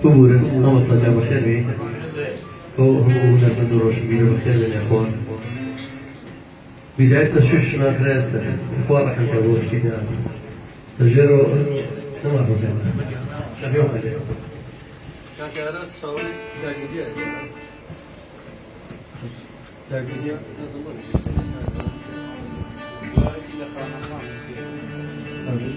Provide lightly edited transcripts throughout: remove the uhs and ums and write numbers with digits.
ببورن ئەمە سەجا بەخێر بێ بۆ هەموو دەربەند و ڕۆژبیرە بەخێر بێنێ خۆن بداية الشوش ما دراسة فرح الجوور كذا تجرو ما أعرف أنا شبيه عليه كان كراس شاوري تاجدية تاجدية لازم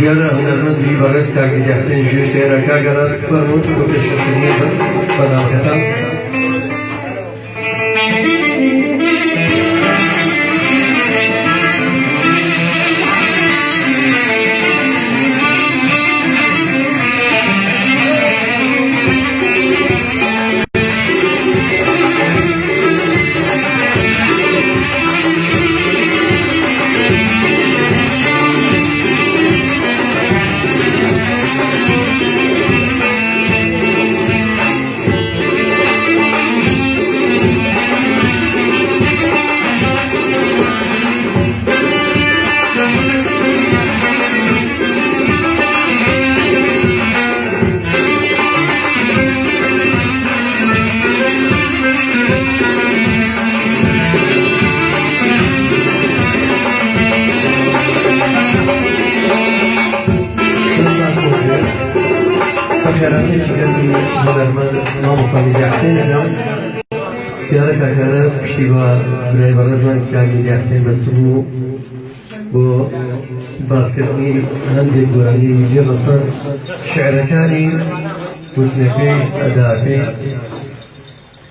يلا هنرمز لي برس كاجي جحسين جيش تيرا كاجراس فرمون سوف الشرطية فنالكتا كارك كارس شيبا براي برزمان كاجي جاهزين بسمو بو باسكتني هندي قراني يجي رصان شعر كاني وتنفي أداء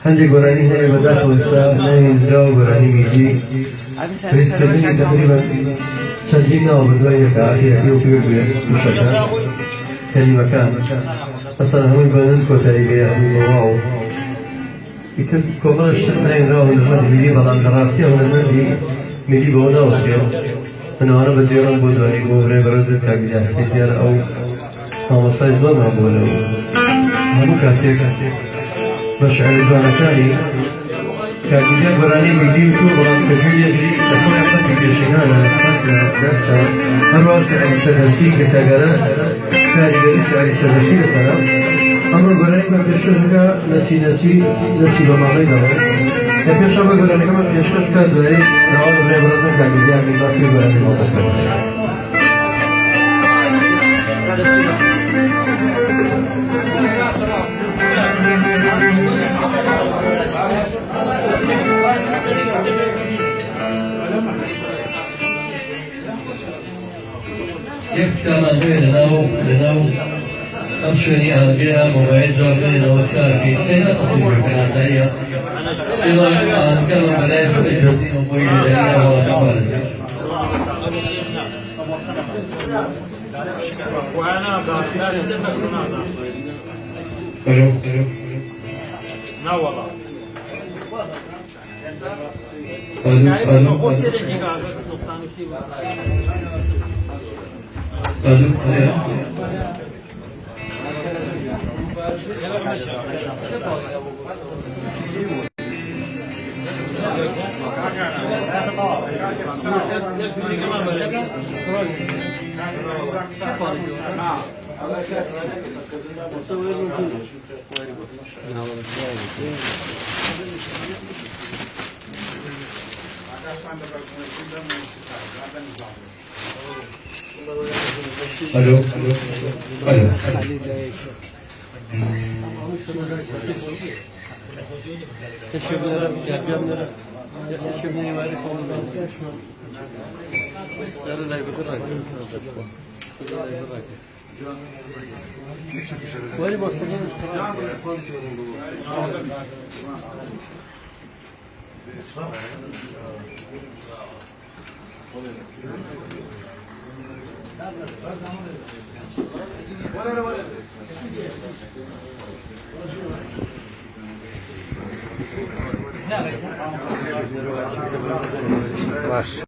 هندي قراني هي بدأت وسا نهي الجو قراني يجي بريسكتني تقريبا تجينا وبدوية كأخيرا يوفير بمشكل كلمة كان أصلا هم البنات كتايجي أهل واو يكتب كوماش تقرين راه المد ملي بلان دراسية والمد ملي بونا وخير أنا بجيران بودواني بوري برزق كاجي حسيتيار أو هم صيد ضمن بولو هم كاتيك بشعر الجوانا كاني كاجي براني ملي تو بلان كفيليا جي أسمع فتي كشينانا فتنا درسا هرواسي عن سنتي كتاجرس كاري جلس على سنتي لسنا أمر براني ما تشكرك نسي بمعنى ده كيف شو براني كمان تشكرك دوري نقول براني برزق كاجي يعني ما في براني ما تشكرك كما لناو أمشوني أنبياء موعد جاربين وكاركي أين تصير الكناسية إذا أن كما ملايك الإجازين ومويل الدنيا والمبارز لا والله الو الو Var.